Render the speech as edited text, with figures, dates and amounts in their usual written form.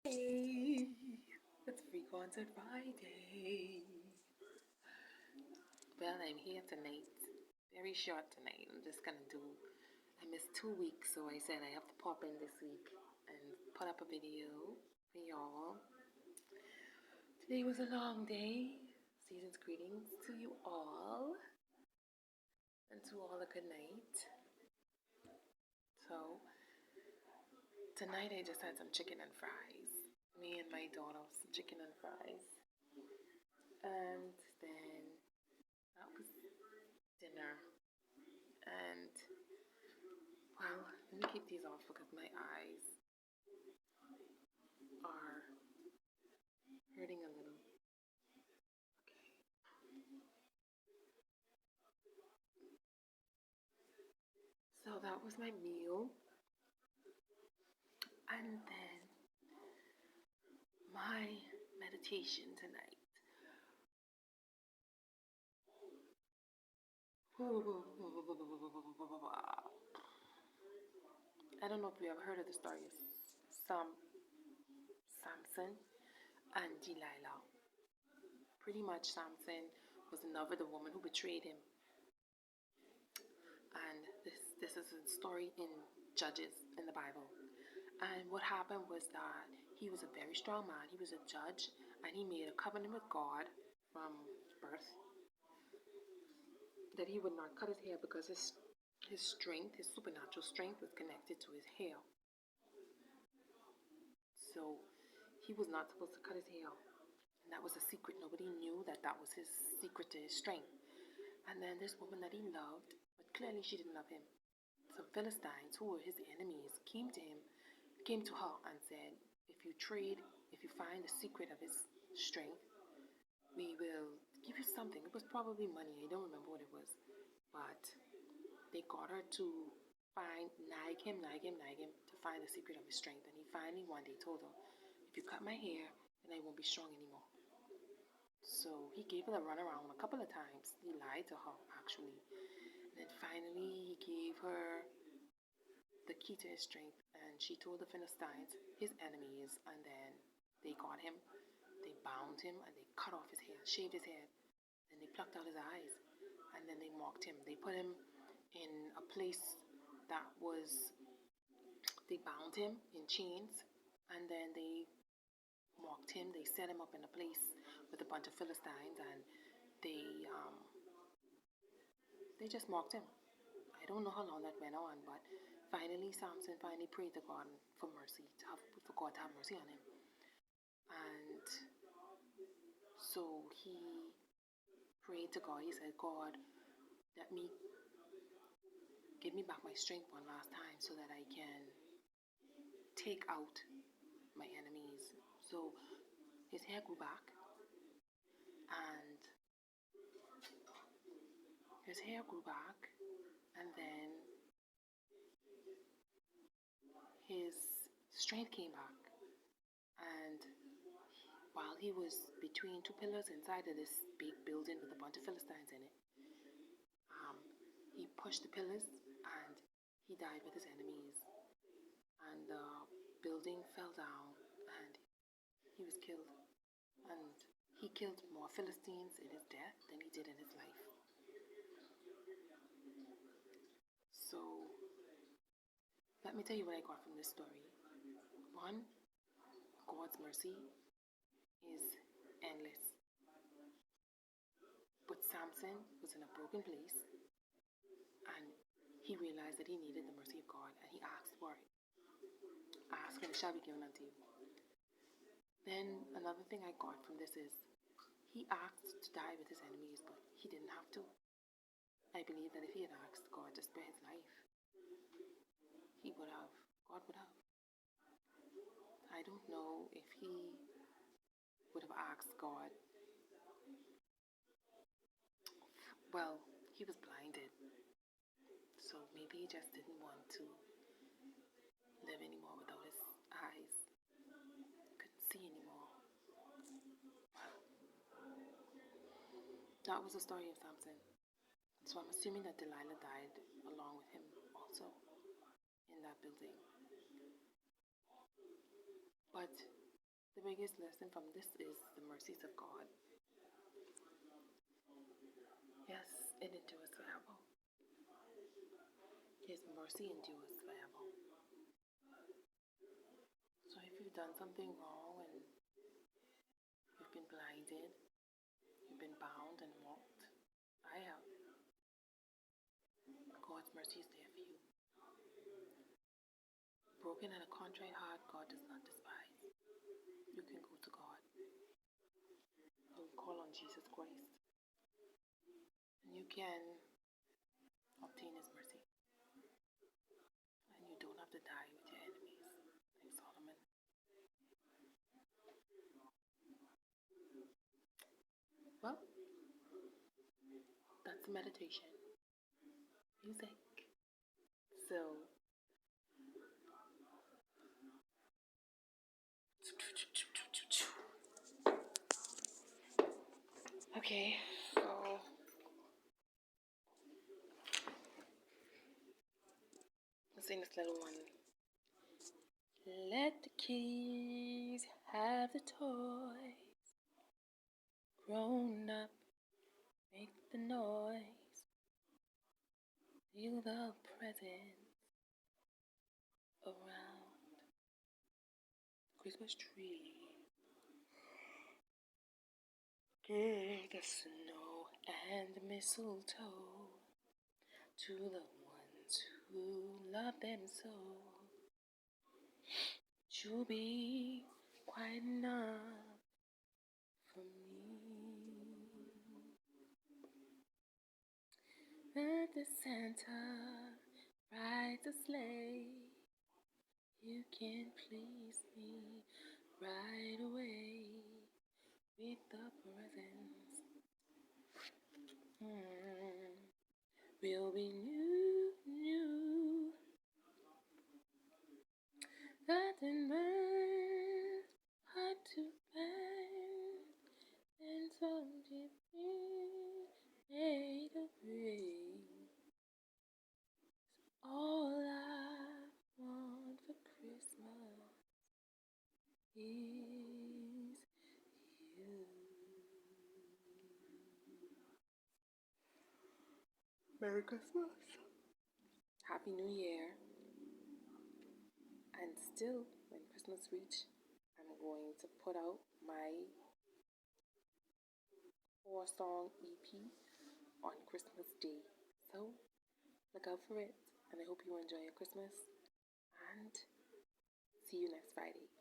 Hey, it's Free Concert Friday. Well, I'm here tonight. Very short tonight. I missed 2 weeks, so I said I have to pop in this week and put up a video for y'all. Today was a long day. Season's greetings to you all and to all a good night. So, tonight I just had some chicken and fries. Me and my daughter, some chicken and fries. And then that was dinner. And well, let me keep these off because my eyes are hurting a little. Okay. So that was my meal. And then my meditation tonight. I don't know if you ever heard of the story of Samson and Delilah. Pretty much Samson was in love with a woman who betrayed him. And this is a story in Judges in the Bible. And what happened was that he was a very strong man. He was a judge, and he made a covenant with God from birth that he would not cut his hair because his strength, his supernatural strength, was connected to his hair. So he was not supposed to cut his hair, and that was a secret. Nobody knew that that was his secret to his strength. And then this woman that he loved, but clearly she didn't love him. Some Philistines who were his enemies came to her and said, if you find the secret of his strength, we will give you something. It was probably money. I don't remember what it was. But they got her to nag him to find the secret of his strength. And he finally one day told her, if you cut my hair, then I won't be strong anymore. So he gave her the runaround a couple of times. He lied to her, actually. And then finally he gave her the key to his strength, and she told the Philistines, his enemies, and then they got him, they bound him, and they cut off his hair, shaved his head, and they plucked out his eyes, and then they mocked him. They put him in a place that was, they bound him in chains, and then they mocked him. They set him up in a place with a bunch of Philistines, and they just mocked him. I don't know how long that went on, but finally Samson prayed to God for mercy, for God to have mercy on him. And so he prayed to God. He said, God, give me back my strength one last time so that I can take out my enemies. So his hair grew back, and then his strength came back. And while he was between two pillars inside of this big building with a bunch of Philistines in it, he pushed the pillars and he died with his enemies. And the building fell down and he was killed. And he killed more Philistines in his death than he did in his life. So let me tell you what I got from this story. One, God's mercy is endless. But Samson was in a broken place, and he realized that he needed the mercy of God, and he asked for it. Ask and it shall be given unto you. Then another thing I got from this is he asked to die with his enemies, but he didn't have to. I believe that if he had asked God to spare his life, God would have. I don't know if he would have asked God. Well, he was blinded, so maybe he just didn't want to live anymore without his eyes. Couldn't see anymore. That was the story of Samson. So I'm assuming that Delilah died along with him also in that building. But The biggest lesson from this is the mercies of God. Yes, it endures forever. His mercy endures forever. So if you've done something wrong and you've been blinded, you've been bound and walked, I have. God's mercy is there for you. Broken and a contrite heart, God does not despise. You can go to God. You call on Jesus Christ. And you can obtain His mercy. And you don't have to die with your enemies, like Solomon. Well, that's the meditation. Music. So, okay, so let's sing this little one. Let the keys have the toys. Grown up, make the noise. Feel the presence around the Christmas tree. Give the snow and the mistletoe to the ones who love them so. You'll be quite enough for me. Let the Santa ride the sleigh. You can please me right away with the presents. We'll be new. Nothing but hard to find, and some different made of rain. All I want for Christmas is you. Merry Christmas. Happy New Year. And still, when Christmas reach, I'm going to put out my 4-song EP on Christmas Day. So, look out for it. And I hope you enjoy your Christmas. And see you next Friday.